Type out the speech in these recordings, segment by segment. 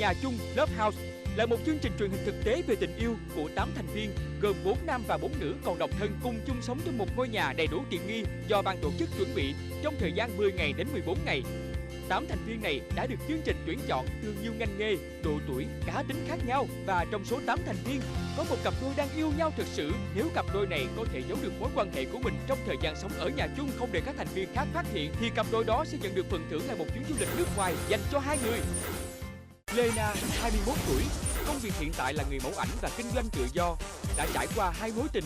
Nhà chung Love House là một chương trình truyền hình thực tế về tình yêu của 8 thành viên gồm 4 nam và 4 nữ còn độc thân cùng chung sống trong một ngôi nhà đầy đủ tiện nghi do ban tổ chức chuẩn bị trong thời gian 10 ngày đến 14 ngày. 8 thành viên này đã được chương trình tuyển chọn từ nhiều ngành nghề, độ tuổi, cá tính khác nhau và trong số 8 thành viên có một cặp đôi đang yêu nhau thực sự. Nếu cặp đôi này có thể giấu được mối quan hệ của mình trong thời gian sống ở nhà chung không để các thành viên khác phát hiện thì cặp đôi đó sẽ nhận được phần thưởng là một chuyến du lịch nước ngoài dành cho hai người. Lena, 21 tuổi, công việc hiện tại là người mẫu ảnh và kinh doanh tự do, đã trải qua 2 mối tình.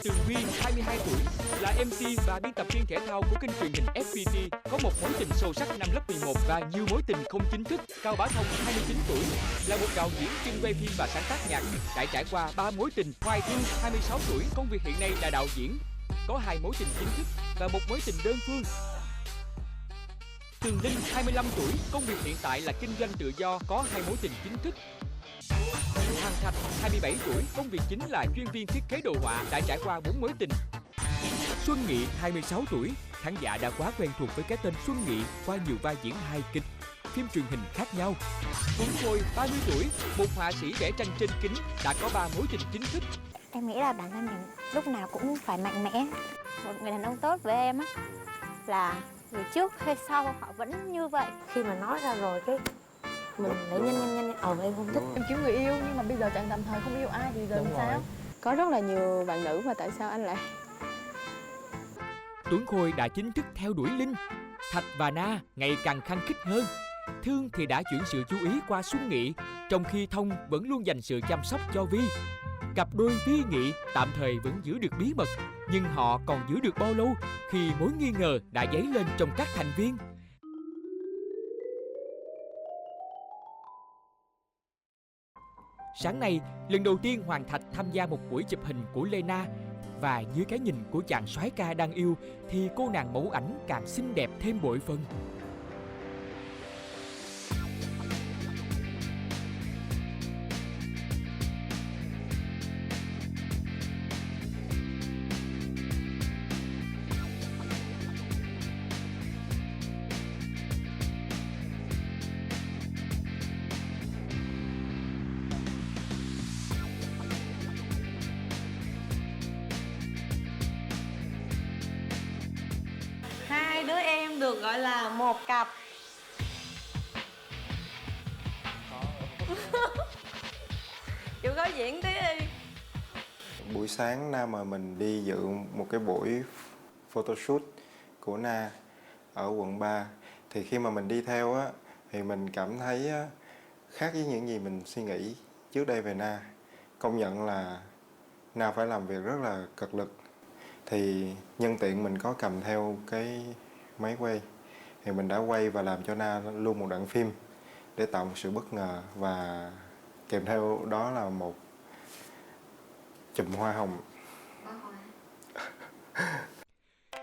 Tường Vi, 22 tuổi, là MC và biên tập viên thể thao của kênh truyền hình FPT, có một mối tình sâu sắc năm lớp 11 và nhiều mối tình không chính thức. Cao Bá Thông, 29 tuổi, là một đạo diễn chuyên quay phim và sáng tác nhạc, đã trải qua 3 mối tình. Hoài Thương, 26 tuổi, công việc hiện nay là đạo diễn, có 2 mối tình chính thức và một mối tình đơn phương. Tường Linh, 25 tuổi, công việc hiện tại là kinh doanh tự do, có 2 mối tình chính thức. Hàng Thạch, 27 tuổi, công việc chính là chuyên viên thiết kế đồ họa, đã trải qua 4 mối tình. Xuân Nghị, 26 tuổi, khán giả đã quá quen thuộc với cái tên Xuân Nghị qua nhiều vai diễn hài kịch, phim truyền hình khác nhau. Tuấn Khôi, 30 tuổi, một họa sĩ vẽ tranh trên kính, đã có 3 mối tình chính thức. Em nghĩ là bản thân mình lúc nào cũng phải mạnh mẽ. Một người đàn ông tốt với em á là người trước hay sau họ vẫn như vậy. Khi mà nói ra rồi cái mình lại nhanh em không thích. Em kiếm người yêu nhưng mà bây giờ chẳng tạm thời không yêu ai thì giờ làm sao? Có rất là nhiều bạn nữ mà tại sao anh lại... Tuấn Khôi đã chính thức theo đuổi Linh. Thạch và Na ngày càng khăng khít hơn. Thương thì đã chuyển sự chú ý qua Xuân Nghị, trong khi Thông vẫn luôn dành sự chăm sóc cho Vi. Cặp đôi Vi Nghị tạm thời vẫn giữ được bí mật, nhưng họ còn giữ được bao lâu khi mối nghi ngờ đã dấy lên trong các thành viên. Sáng nay, lần đầu tiên Hoàng Thạch tham gia một buổi chụp hình của Lena, và dưới cái nhìn của chàng soái ca đang yêu thì cô nàng mẫu ảnh càng xinh đẹp thêm bội phần. Hai đứa em được gọi là một cặp. Chịu có diễn tí đi. Buổi sáng Na mời mình đi dự một cái buổi photoshoot của Na ở quận 3. Thì khi mà mình đi theo á, thì mình cảm thấy khác với những gì mình suy nghĩ trước đây về Na. Công nhận là Na phải làm việc rất là cật lực. Thì nhân tiện mình có cầm theo cái máy quay, thì mình đã quay và làm cho Na luôn một đoạn phim để tạo một sự bất ngờ, và kèm theo đó là một chùm hoa hồng.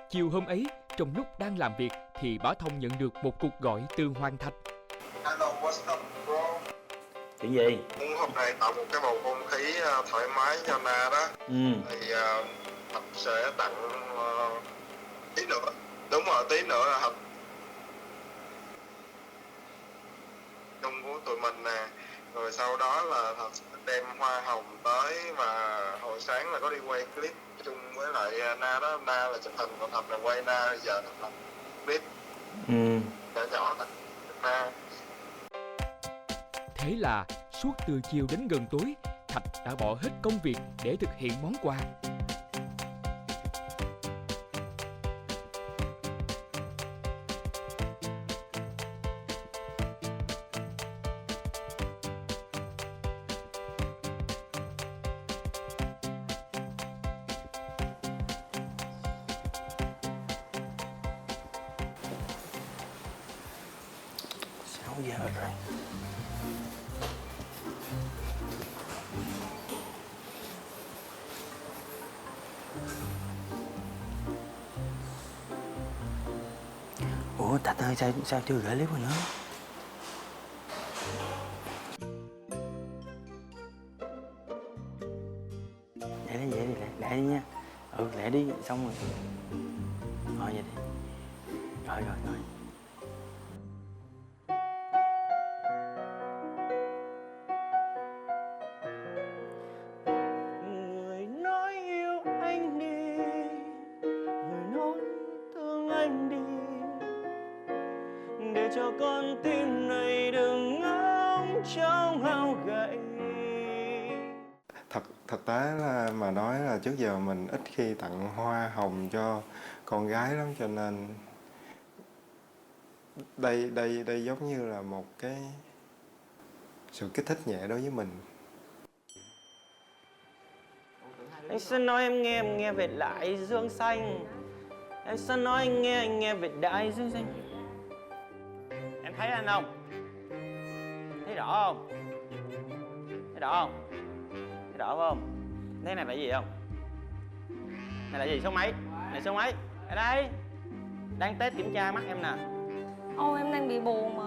Chiều hôm ấy, trong lúc đang làm việc thì Bá Thông nhận được một cuộc gọi từ Hoàng Thạch. Hello, what's up, bro? Chuyện gì? Muốn hôm nay tạo một cái bầu không khí thoải mái cho Na đó. Thì Thạch sẽ tặng tí nữa. Đúng rồi, tí nữa là Thạch chung của tụi mình nè. Rồi sau đó là Thạch sẽ đem hoa hồng tới, và hồi sáng là có đi quay clip chung với lại Na đó. Na là chụp hình, còn Thạch là quay Na, giờ Thạch làm clip nhỏ nhỏ là Na. Thế là suốt từ chiều đến gần tối, Thạch đã bỏ hết công việc để thực hiện món quà. Giờ rồi. Ủa Thạch ơi, sao chưa gửi clip rồi nữa? Vậy đi, lẹ đi nha. Lẹ đi, xong rồi. Vậy đi. Rồi. cho con tim này đừng ngóng trông hao gầy. Thực tế là mà nói là trước giờ mình ít khi tặng hoa hồng cho con gái lắm, cho nên đây giống như là một cái sự kích thích nhẹ đối với mình. Anh sẽ nói em nghe về đại dương xanh. Em sẽ nói anh nghe về đại dương xanh. Em thấy anh không? Thấy rõ không? Thấy rõ không? Thấy rõ không? Thế này là gì không? Này là gì? Số mấy? Này số mấy? Ở đây. Đang test kiểm tra mắt em nè. Ôi em đang bị buồn mà.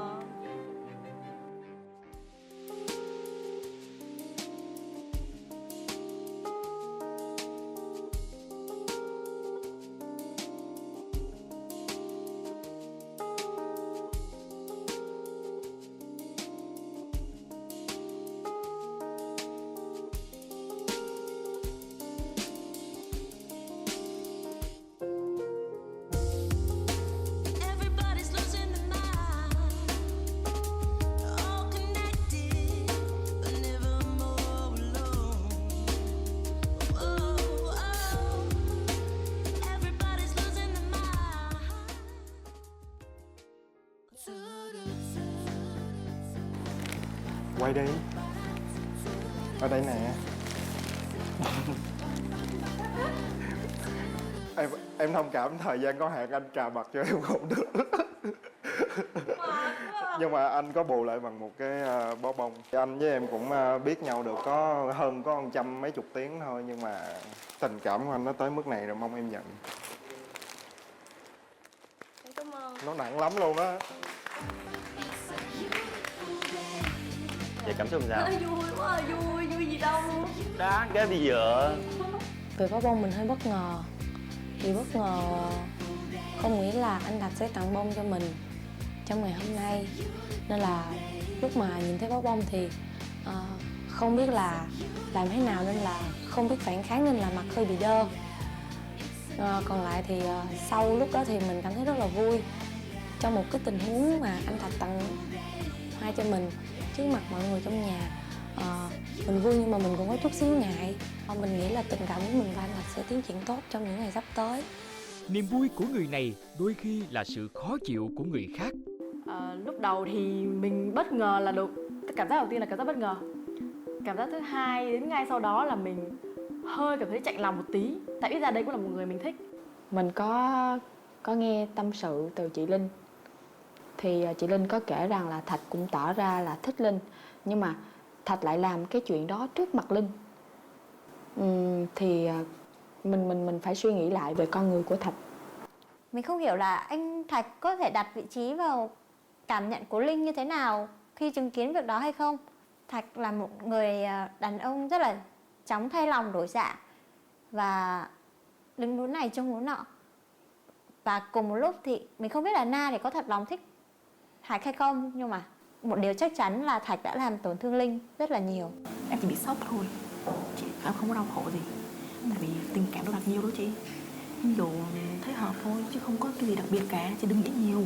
Quay đi. Ở đây nè. Em thông cảm thời gian có hạn, anh cà mặt cho em không được. Nhưng mà anh có bù lại bằng một cái bó bông. Anh với em cũng biết nhau được có hơn có 100 mấy chục tiếng thôi, nhưng mà tình cảm của anh nó tới mức này rồi, mong em nhận. Cảm ơn. Nó nặng lắm luôn á. Vậy cảm xúc sao? Vui quá, vui gì đâu. Đáng cái bây giờ. Về bó bông mình hơi bất ngờ. Vì bất ngờ không nghĩ là anh Thạch sẽ tặng bông cho mình trong ngày hôm nay. Nên là lúc mà nhìn thấy bó bông thì không biết là làm thế nào, nên là không biết phản kháng, nên là mặt hơi bị đơ. Còn lại thì sau lúc đó thì mình cảm thấy rất là vui. Trong một cái tình huống mà anh Thạch tặng hoa cho mình trước mặt mọi người trong nhà, mình vui nhưng mà mình cũng có chút xíu ngại. Mình nghĩ là tình cảm của mình và anh Thạch sẽ tiến triển tốt trong những ngày sắp tới. Niềm vui của người này đôi khi là sự khó chịu của người khác. Lúc đầu thì mình bất ngờ là được. Cảm giác đầu tiên là cảm giác bất ngờ. Cảm giác thứ hai đến ngay sau đó là mình hơi cảm thấy chạnh lòng một tí. Tại ít ra đây cũng là một người mình thích. Mình có nghe tâm sự từ chị Linh. Thì chị Linh có kể rằng là Thạch cũng tỏ ra là thích Linh, nhưng mà Thạch lại làm cái chuyện đó trước mặt Linh. Thì mình phải suy nghĩ lại về con người của Thạch. Mình không hiểu là anh Thạch có thể đặt vị trí vào cảm nhận của Linh như thế nào khi chứng kiến việc đó hay không. Thạch là một người đàn ông rất là chóng thay lòng đổi dạ và đứng núi này trông núi nọ. Và cùng một lúc thì mình không biết là Na thì có thật lòng thích Thạch hay không, nhưng mà một điều chắc chắn là Thạch đã làm tổn thương Linh rất là nhiều. Em chỉ bị sốc thôi, chị em không có đau khổ gì. Tại vì tình cảm đâu đặt nhiều đâu chị. Ví dụ thấy hợp thôi chứ không có cái gì đặc biệt cả, chị đừng nghĩ nhiều.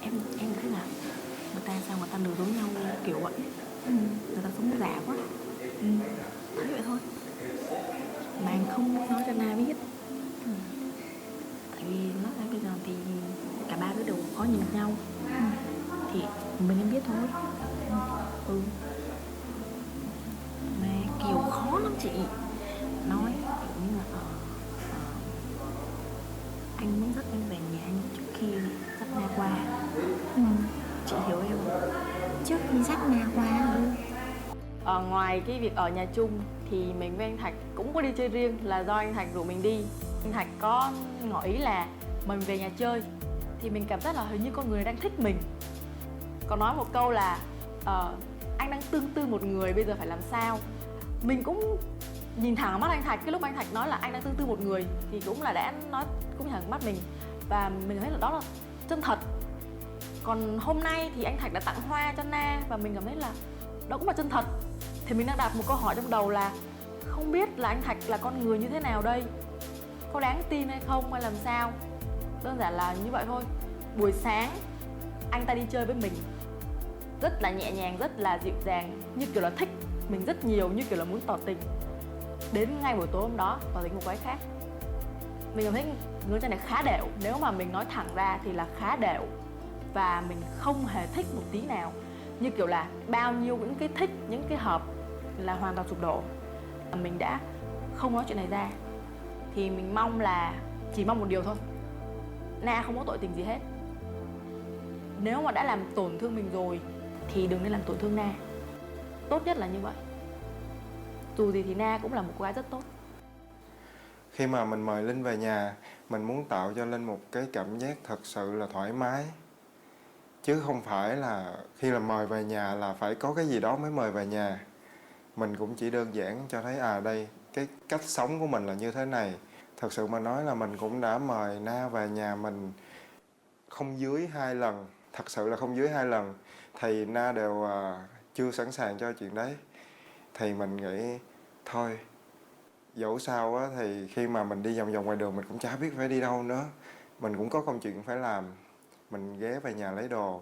Em thấy là người ta sao người ta lừa dối nhau kiểu vậy. Người ta sống giả quá. Thấy vậy thôi. Mà em không nói cho Na biết. Tại vì nói ra bây giờ thì cả ba đứa đều khó nhìn nhau. Thì mình em biết thôi. Mà Kiều khó lắm chị. Nói kiểu như là anh muốn dắt em về nhà anh trước khi dắt Na qua. Chị hiểu em không? Trước khi dắt Na qua Ngoài cái việc ở nhà chung thì mình với anh Thạch cũng có đi chơi riêng, là do anh Thạch rủ mình đi. Anh Thạch có ngỏ ý là mời mình về nhà chơi. Thì mình cảm giác là hình như con người đang thích mình. Còn nói một câu là anh đang tương tư một người, bây giờ phải làm sao. Mình cũng nhìn thẳng vào mắt anh Thạch. Cái lúc anh Thạch nói là anh đang tương tư một người thì cũng là đã nói cũng thẳng mắt mình. Và mình thấy là đó là chân thật. Còn hôm nay thì anh Thạch đã tặng hoa cho Na và mình cảm thấy là đó cũng là chân thật. Thì mình đang đặt một câu hỏi trong đầu là không biết là anh Thạch là con người như thế nào đây, có đáng tin hay không hay làm sao. Đơn giản là như vậy thôi. Buổi sáng anh ta đi chơi với mình rất là nhẹ nhàng, rất là dịu dàng, như kiểu là thích mình rất nhiều, như kiểu là muốn tỏ tình. Đến ngay buổi tối hôm đó tỏ tình một cái khác. Mình cảm thấy người trai này khá đều. Nếu mà mình nói thẳng ra thì là khá đều. Và mình không hề thích một tí nào. Như kiểu là bao nhiêu những cái thích, những cái hợp là hoàn toàn sụp đổ. Mình đã không nói chuyện này ra. Thì mình mong là chỉ mong một điều thôi, Na không có tội tình gì hết. Nếu mà đã làm tổn thương mình rồi thì đừng nên làm tổn thương Na. Tốt nhất là như vậy. Dù gì thì Na cũng là một cô gái rất tốt. Khi mà mình mời Linh về nhà, mình muốn tạo cho Linh một cái cảm giác thật sự là thoải mái. Chứ không phải là khi là mời về nhà là phải có cái gì đó mới mời về nhà. Mình cũng chỉ đơn giản cho thấy đây, cái cách sống của mình là như thế này. Thật sự mà nói là mình cũng đã mời Na về nhà mình không dưới 2 lần. Thật sự là không dưới 2 lần. Thì Na đều chưa sẵn sàng cho chuyện đấy. Thì mình nghĩ thôi, dẫu sao á, thì khi mà mình đi vòng vòng ngoài đường mình cũng chả biết phải đi đâu nữa. Mình cũng có công chuyện phải làm. Mình ghé về nhà lấy đồ.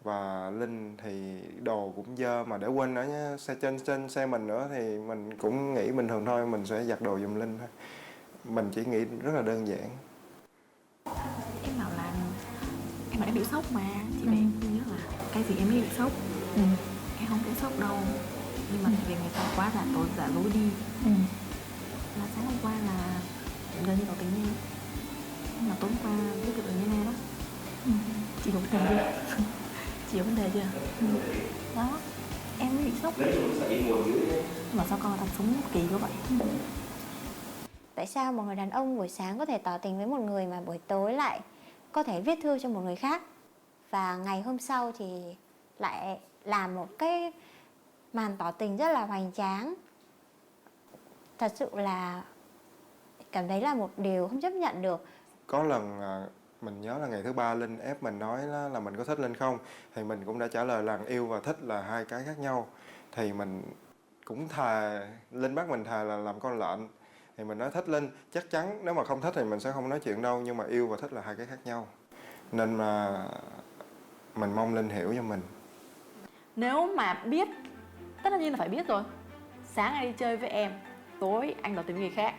Và Linh thì đồ cũng dơ mà để quên ở trên xe mình nữa thì mình cũng nghĩ bình thường thôi, mình sẽ giặt đồ giùm Linh thôi. Mình chỉ nghĩ rất là đơn giản. Em bảo là em bảo em bị sốc mà. Chị bảo em nhớ là cái gì em mới bị sốc. Em không có sốc đâu. Nhưng mà vì người ta quá giả lối đi. Là sáng hôm qua là gần như tỏ tình nhau. Nhưng mà tối hôm qua biết được như Na đó. Chị hiểu vấn đề chưa? Chị hiểu vấn đề chưa? Đó, em mới bị sốc. Mà sao con thật sống kỳ quá vậy? Tại sao một người đàn ông buổi sáng có thể tỏ tình với một người mà buổi tối lại có thể viết thư cho một người khác, và ngày hôm sau thì lại làm một cái màn tỏ tình rất là hoành tráng? Thật sự là cảm thấy là một điều không chấp nhận được. Có lần mình nhớ là ngày thứ 3 Linh ép mình nói là mình có thích Linh không, thì mình cũng đã trả lời là yêu và thích là hai cái khác nhau. Thì mình cũng thà Linh bắt mình thà là làm con lợn. Thì mình nói thích Linh, chắc chắn nếu mà không thích thì mình sẽ không nói chuyện đâu, nhưng mà yêu và thích là hai cái khác nhau. Nên mà mình mong Linh hiểu cho mình. Nếu mà biết, tất nhiên là phải biết rồi. Sáng anh đi chơi với em, tối anh tỏ tình với người khác,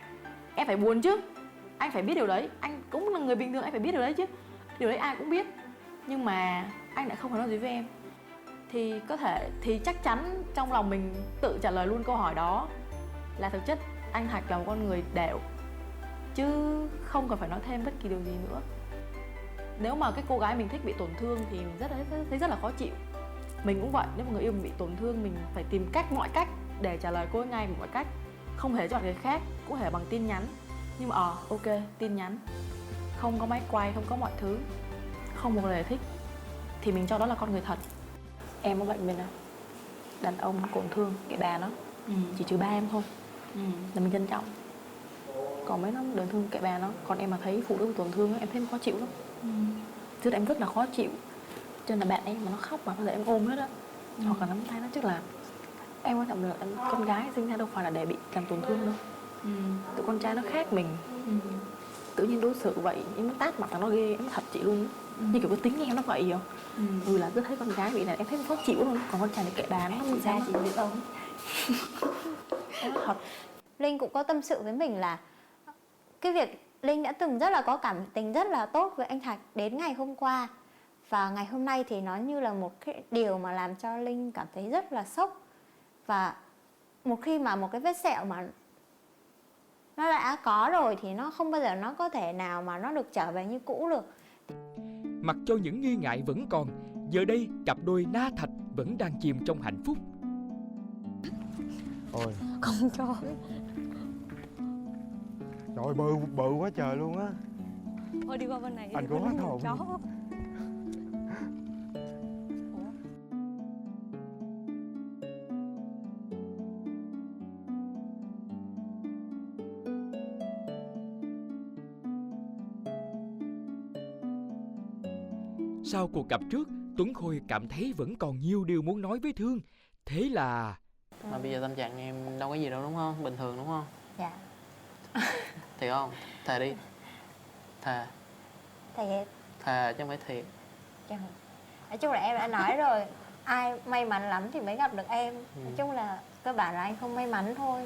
em phải buồn chứ. Anh phải biết điều đấy. Anh cũng là người bình thường, anh phải biết điều đấy chứ. Điều đấy ai cũng biết. Nhưng mà anh lại không có nói gì với em. Thì có thể, thì chắc chắn trong lòng mình tự trả lời luôn câu hỏi đó là thực chất anh Thạch là một con người đều, chứ không cần phải nói thêm bất kỳ điều gì nữa. Nếu mà cái cô gái mình thích bị tổn thương thì mình thấy rất là khó chịu. Mình cũng vậy, nếu mà người yêu mình bị tổn thương, mình phải tìm mọi cách để trả lời cô ấy ngay, mọi cách. Không hề chọn người khác, cũng thể bằng tin nhắn. Nhưng mà ok, tin nhắn, không có máy quay, không có mọi thứ, không một lời thích, thì mình cho đó là con người thật. Em có bệnh bên nào? Đàn ông tổn thương, kệ bà nó. Chỉ trừ ba em thôi là mình trân trọng. Còn mấy nó tổn thương kệ bà nó. Còn em mà thấy phụ nữ tổn thương em thấy khó chịu lắm. Chứ em rất là khó chịu. Cho nên là bạn em mà nó khóc mà bao giờ em ôm hết á, hoặc là nắm tay nó, chắc là em quan trọng là con gái sinh ra đâu phải là để bị làm tổn thương đâu. Tụi con trai nó khác mình. Tự nhiên đối xử vậy, em tát mặt là nó ghê, em thật chị luôn. Như kiểu cái tính em nó vậy hiểu. Là cứ thấy con gái bị này em thấy khó chịu luôn. Còn con trai này kệ bà nó bị ra chị biết không. Em nói thật. Linh cũng có tâm sự với mình là cái việc Linh đã từng rất là có cảm tình rất là tốt với anh Thạch đến ngày hôm qua. Và ngày hôm nay thì nó như là một cái điều mà làm cho Linh cảm thấy rất là sốc. Và một khi mà một cái vết sẹo mà nó đã có rồi thì nó không bao giờ nó có thể nào mà nó được trở về như cũ được. Mặc cho những nghi ngại vẫn còn, giờ đây cặp đôi Na Thạch vẫn đang chìm trong hạnh phúc. Ôi, Con chó. trời ơi, bự quá trời luôn á. Thôi đi qua bên này. Anh có hết hồn. Chó. Sau cuộc gặp trước, Tuấn Khôi cảm thấy vẫn còn nhiều điều muốn nói với Thương. Thế là Mà bây giờ tâm trạng em đâu có gì đâu đúng không? Bình thường đúng không? Dạ. Thiệt không? Thề đi. Thề. Thầy Thề chứ không phải thiệt. Chẳng. Nói chung là em đã nói rồi, ai may mắn lắm thì mới gặp được em. Nói chung là cơ bản là anh không may mắn thôi.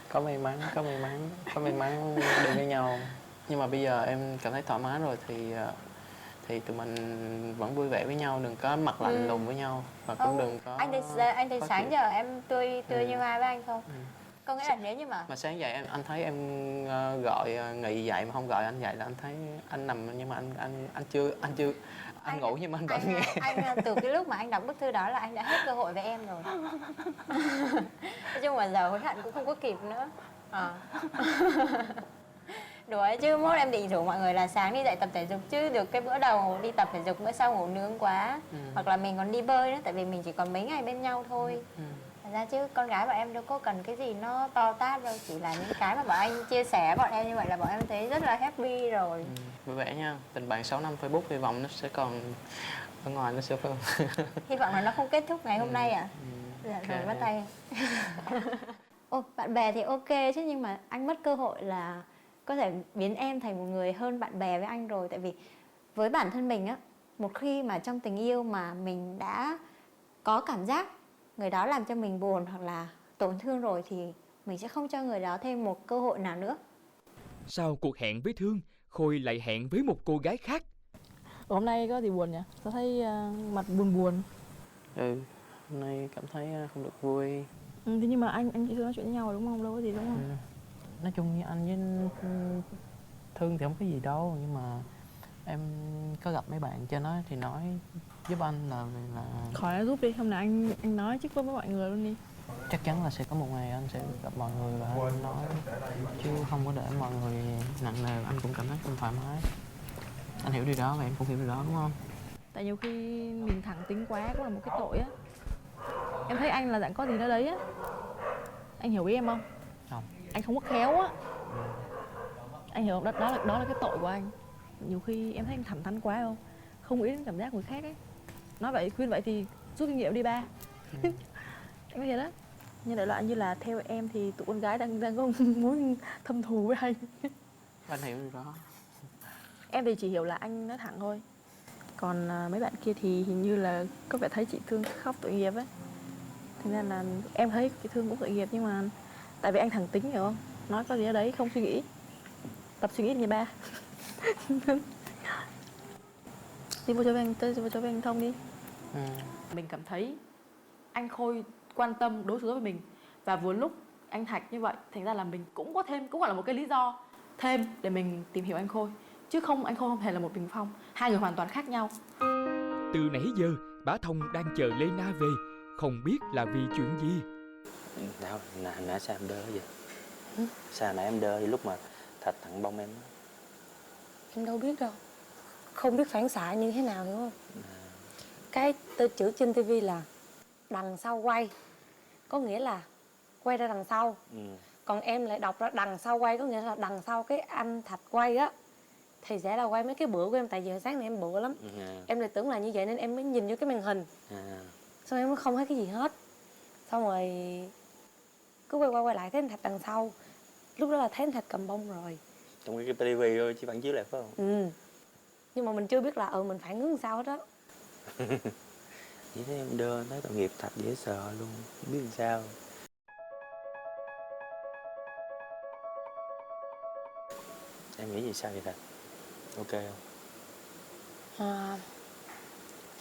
Có may mắn được với nhau. Nhưng mà bây giờ em cảm thấy thoải mái rồi thì tụi mình vẫn vui vẻ với nhau, đừng có mặt lạnh lùng với nhau và cũng đừng có. Anh thấy khó sáng chịu. giờ em tươi như ai với anh không? Có nghĩa là nếu như Mà sáng dậy anh thấy em gọi Nghị dậy mà không gọi anh dậy là anh thấy anh nằm, nhưng mà anh ngủ nhưng mà anh vẫn nghe. Anh từ cái lúc mà anh đọc bức thư đó là anh đã hết cơ hội với em rồi. Nói chung là giờ hối hận cũng không có kịp nữa. Đùa ấy chứ, mốt em định rủ mọi người là sáng đi dậy tập thể dục, chứ được cái bữa đầu đi tập thể dục, bữa sau ngủ nướng quá. Hoặc là mình còn đi bơi nữa, tại vì mình chỉ còn mấy ngày bên nhau thôi. Thật ra chứ con gái bọn em đâu có cần cái gì nó to tát đâu, chỉ là những cái mà bọn anh chia sẻ bọn em như vậy là bọn em thấy rất là happy rồi. Vui vẻ nha. Tình bạn 6 năm Facebook hy vọng nó sẽ còn ở ngoài, nó sẽ Hy vọng là nó không kết thúc ngày hôm nay à? Dạ rồi, bắt tay. Ô, bạn bè thì ok chứ, nhưng mà anh mất cơ hội là có thể biến em thành một người hơn bạn bè với anh rồi. Tại vì với bản thân mình á, một khi mà trong tình yêu mà mình đã có cảm giác người đó làm cho mình buồn hoặc là tổn thương rồi thì mình sẽ không cho người đó thêm một cơ hội nào nữa. Sau cuộc hẹn với Thương, Khôi lại hẹn với một cô gái khác. Hôm nay có gì buồn nhỉ? Tao thấy mặt buồn buồn. Hôm nay cảm thấy không được vui. Thế nhưng mà anh chị Thương nói chuyện với nhau rồi đúng không? Đâu có gì đúng không? Nói chung như anh với Thương thì không có gì đâu, nhưng mà em có gặp mấy bạn trên đó thì nói giúp anh là Khỏi nói giúp đi, hôm nào anh nói trước với mọi người luôn đi. chắc chắn là sẽ có một ngày anh sẽ gặp mọi người và anh nói, chứ không có để mọi người nặng nề. Anh cũng cảm thấy không thoải mái. Anh hiểu điều đó và em cũng hiểu điều đó, đúng không? Tại nhiều khi mình thẳng tính quá cũng là một cái tội á. Em thấy anh là dạng có gì đó đấy á. Anh hiểu ý em không? Không. Anh không có khéo á. Anh hiểu không? Đó là cái tội của anh. Nhiều khi em thấy anh thẳng thắn quá không? Không nghĩ đến cảm giác người khác ấy. Nói vậy, khuyên vậy thì rút kinh nghiệm đi ba. Anh nói vậy đó. Nhưng đại loại như là theo em thì tụi con gái đang có muốn thâm thù với anh. Anh hiểu điều đó. Em thì chỉ hiểu là anh nói thẳng thôi. Còn mấy bạn kia thì hình như là có vẻ thấy chị Thương khóc tội nghiệp ấy. Thế nên là em thấy chị Thương cũng tội nghiệp, nhưng mà tại vì anh thẳng tính, hiểu không? Nói có gì ở đấy không suy nghĩ. Tập suy nghĩ đi ba. Đi vô cho anh thông đi. Mình cảm thấy anh Khôi quan tâm đối xử với mình, và vừa lúc anh Thạch như vậy, thành ra là mình cũng gọi là một cái lý do thêm để mình tìm hiểu anh Khôi. Chứ không, anh Khôi không hề là một bình phong, hai người hoàn toàn khác nhau. Từ nãy giờ, bá Thông đang chờ Lena về, không biết là vì chuyện gì. Đâu, nãy sao em đơ vậy? Sao nãy em đơ lúc mà Thạch tặng bông em? Em đâu biết đâu. Không biết phản xạ như thế nào, hiểu không? Cái chữ trên tivi là đằng sau quay, có nghĩa là quay ra đằng sau. Còn em lại đọc ra đằng sau quay, có nghĩa là đằng sau cái anh Thạch quay á thì sẽ là quay mấy cái bữa của em. Tại vì hồi sáng này em bữa lắm, em lại tưởng là như vậy nên em mới nhìn vô cái màn hình. Xong em không thấy cái gì hết. Xong rồi cứ quay lại thấy anh Thạch đằng sau. Lúc đó là thấy anh Thạch cầm bông rồi. Trong cái tivi thôi chứ phản chiếu lại phải không? Nhưng mà mình chưa biết là mình phản ứng sao hết đó. Chỉ thấy em đơ, thấy tội nghiệp Thạch dễ sợ luôn, không biết làm sao. Em nghĩ gì sao vậy Thạch? Ok không?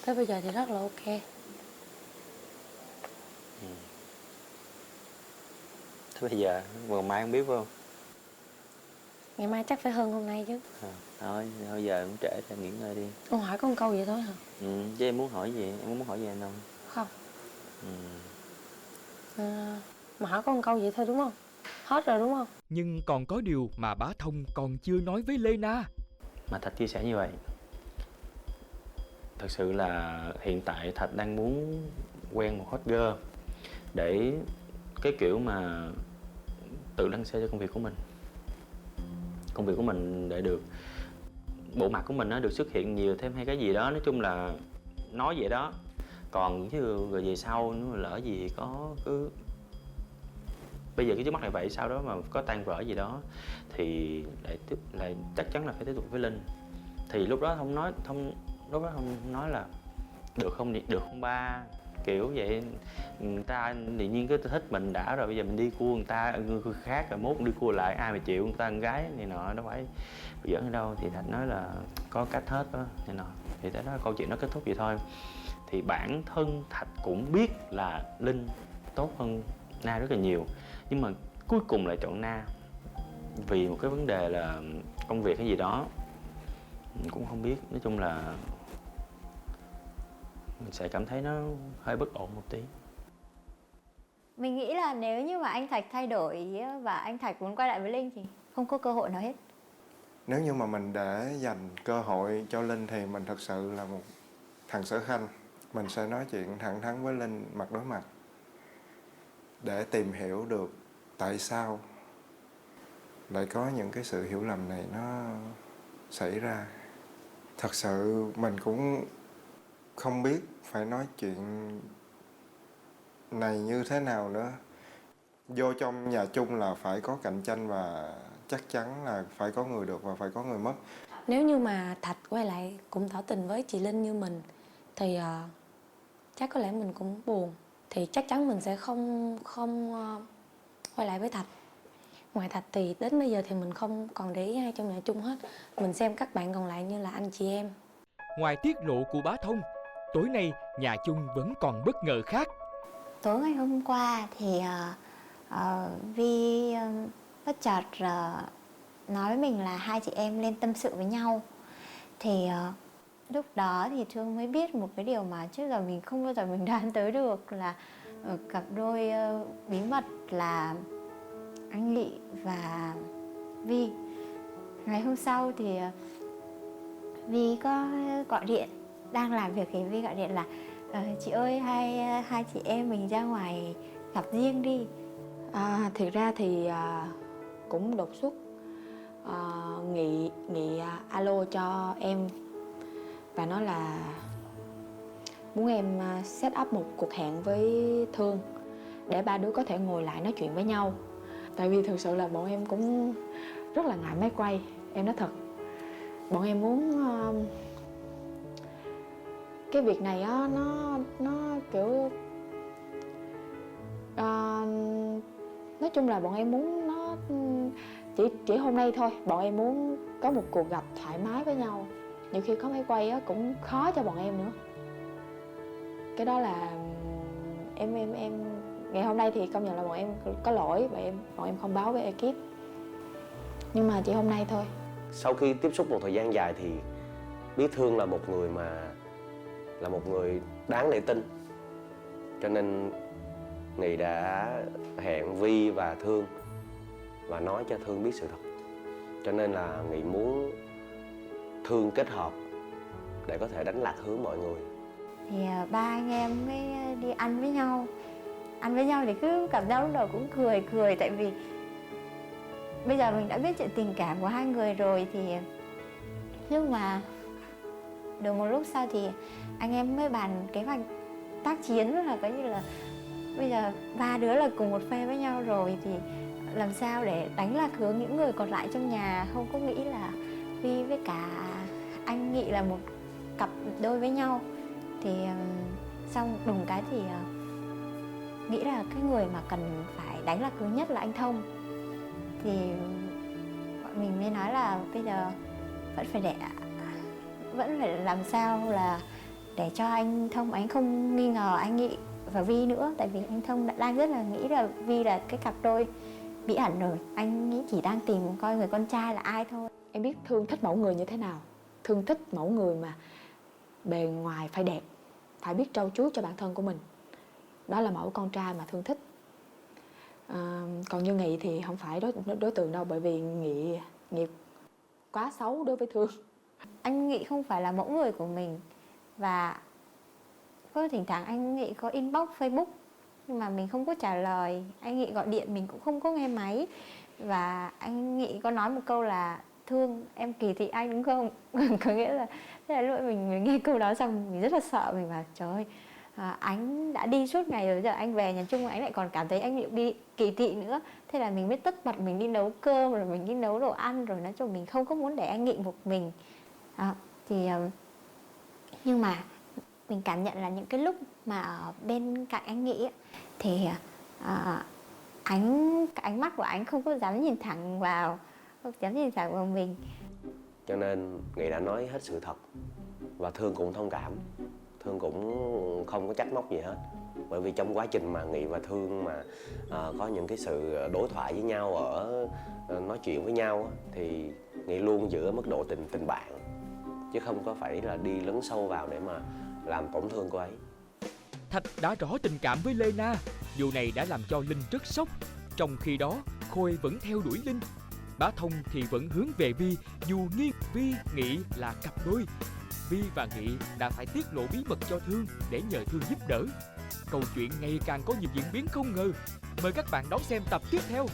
Tới bây giờ thì rất là ok. Thế bây giờ, ngày mai không biết phải không? Ngày mai chắc phải hơn hôm nay chứ. Thôi giờ cũng trễ thì nghỉ ngơi đi. Con hỏi có một câu vậy thôi hả? Chứ em muốn hỏi gì? Em muốn hỏi gì anh không? Không. Mà hỏi có một câu vậy thôi đúng không? Hết rồi đúng không? Nhưng còn có điều mà bá Thông còn chưa nói với Lena. Mà Thạch chia sẻ như vậy, thật sự là hiện tại Thạch đang muốn quen một hot girl để cái kiểu mà tự đăng xe cho công việc của mình. Công việc của mình để được bộ mặt của mình nó được xuất hiện nhiều thêm hay cái gì đó, nói chung là nói vậy đó. Còn chứ rồi về sau nếu lỡ gì có cứ bây giờ cái trước mắt này vậy, sau đó mà có tan vỡ gì đó thì lại chắc chắn là phải tiếp tục với Linh. Thì lúc đó lúc đó không nói là được không ba, kiểu vậy. Người ta tự nhiên cứ thích mình đã rồi, bây giờ mình đi cua người khác rồi mốt đi cua lại, ai mà chịu, người ta con gái này nọ nó phải dẫn ở đâu. Thì Thạch nói là có cách hết đó này nọ. Thì tới đó câu chuyện nó kết thúc vậy thôi. Thì bản thân Thạch cũng biết là Linh tốt hơn Na rất là nhiều, nhưng mà cuối cùng lại chọn Na vì một cái vấn đề là công việc hay gì đó, mình cũng không biết. Nói chung là mình sẽ cảm thấy nó hơi bất ổn một tí. Mình nghĩ là nếu như mà anh Thạch thay đổi và anh Thạch muốn quay lại với Linh thì không có cơ hội nào hết. Nếu như mà mình để dành cơ hội cho Linh thì mình thật sự là một thằng Sở Khanh. Mình sẽ nói chuyện thẳng thắn với Linh mặt đối mặt để tìm hiểu được tại sao lại có những cái sự hiểu lầm này nó xảy ra. Thật sự mình cũng không biết phải nói chuyện này như thế nào nữa. Vô trong nhà chung là phải có cạnh tranh và chắc chắn là phải có người được và phải có người mất. Nếu như mà Thạch quay lại cũng tỏ tình với chị Linh như mình thì chắc có lẽ mình cũng buồn. Thì chắc chắn mình sẽ không quay lại với Thạch. Ngoài Thạch thì đến bây giờ thì mình không còn để ý ai trong nhà chung hết. Mình xem các bạn còn lại như là anh chị em. Ngoài tiết lộ của Bá Thông, tối nay nhà chung vẫn còn bất ngờ khác. Tối ngày hôm qua thì Vi bất chợt nói với mình là hai chị em lên tâm sự với nhau. Thì lúc đó thì Thương mới biết một cái điều mà trước giờ mình không bao giờ mình đoán tới được, là cặp đôi bí mật là anh Nghị và Vi. Ngày hôm sau thì Vi có gọi điện, đang làm việc thì Vi gọi điện là chị ơi, hai chị em mình ra ngoài gặp riêng đi. Thiệt ra thì cũng đột xuất Nghị alo cho em và nói là muốn em set up một cuộc hẹn với Thương để ba đứa có thể ngồi lại nói chuyện với nhau. Tại vì thực sự là bọn em cũng rất là ngại máy quay. Em nói thật, bọn em muốn cái việc này á, nó kiểu nói chung là bọn em muốn nó chỉ hôm nay thôi. Bọn em muốn có một cuộc gặp thoải mái với nhau. Nhiều khi có máy quay á cũng khó cho bọn em nữa. Cái đó là em ngày hôm nay thì công nhận là bọn em có lỗi và bọn em không báo với ekip. Nhưng mà chỉ hôm nay thôi. Sau khi tiếp xúc một thời gian dài thì biết Thương là một người đáng để tin. Cho nên Nghị đã hẹn Vi và Thương và nói cho Thương biết sự thật. Cho nên là Nghị muốn Thương kết hợp để có thể đánh lạc hướng mọi người. Thì ba anh em mới đi ăn với nhau. Ăn với nhau thì cứ cảm giác lúc đầu cũng cười. Tại vì bây giờ mình đã biết chuyện tình cảm của hai người rồi. Thì nhưng mà được một lúc sau thì anh em mới bàn kế hoạch tác chiến, là coi như là bây giờ ba đứa là cùng một phe với nhau rồi thì làm sao để đánh lạc hướng những người còn lại trong nhà. Không có nghĩ là Vi với cả anh Nghị là một cặp đôi với nhau. Thì xong đùng cái thì nghĩ là cái người mà cần phải đánh lạc hướng nhất là anh Thông. Thì bọn mình mới nói là bây giờ vẫn phải làm sao là để cho anh Thông anh không nghi ngờ anh Nghị và Vi nữa. Tại vì anh Thông đã đang rất là nghĩ là Vi là cái cặp đôi bí ẩn rồi. Anh nghĩ chỉ đang tìm coi người con trai là ai thôi. Em biết Thương thích mẫu người như thế nào. Thương thích mẫu người mà bề ngoài phải đẹp, phải biết trau chuốt cho bản thân của mình. Đó là mẫu con trai mà Thương thích. Còn như Nghị thì không phải đối tượng đâu. Bởi vì Nghị quá xấu đối với Thương. Anh Nghị không phải là mẫu người của mình. Và có thỉnh thoảng anh Nghị có inbox Facebook nhưng mà mình không có trả lời. Anh Nghị gọi điện mình cũng không có nghe máy. Và anh Nghị có nói một câu là Thương, em kỳ thị anh đúng không? Có nghĩa là thế là lúc mình nghe câu đó xong mình rất là sợ. Mình bảo trời ơi, anh đã đi suốt ngày rồi, giờ anh về nhà chung anh lại còn cảm thấy anh bị kỳ thị nữa. Thế là mình mới tất bật mình đi nấu cơm rồi mình đi nấu đồ ăn. Rồi nói chung mình không có muốn để anh Nghị một mình. Đó, thì nhưng mà mình cảm nhận là những cái lúc mà ở bên cạnh anh Nghị ấy, thì ánh mắt của anh không có dám nhìn thẳng vào, không dám nhìn thẳng vào mình. Cho nên Nghị đã nói hết sự thật, và Thương cũng thông cảm, Thương cũng không có trách móc gì hết. Bởi vì trong quá trình mà Nghị và Thương mà có những cái sự đối thoại với nhau, nói chuyện với nhau á, thì Nghị luôn giữ ở mức độ tình bạn, chứ không có phải là đi lấn sâu vào để mà làm tổn thương cô ấy. Thạch đã rõ tình cảm với Lê Na, điều này đã làm cho Linh rất sốc. Trong khi đó, Khôi vẫn theo đuổi Linh. Bá Thông thì vẫn hướng về Vi, dù nghi Vi, Nghị là cặp đôi. Vi và Nghị đã phải tiết lộ bí mật cho Thương để nhờ Thương giúp đỡ. Câu chuyện ngày càng có nhiều diễn biến không ngờ. Mời các bạn đón xem tập tiếp theo.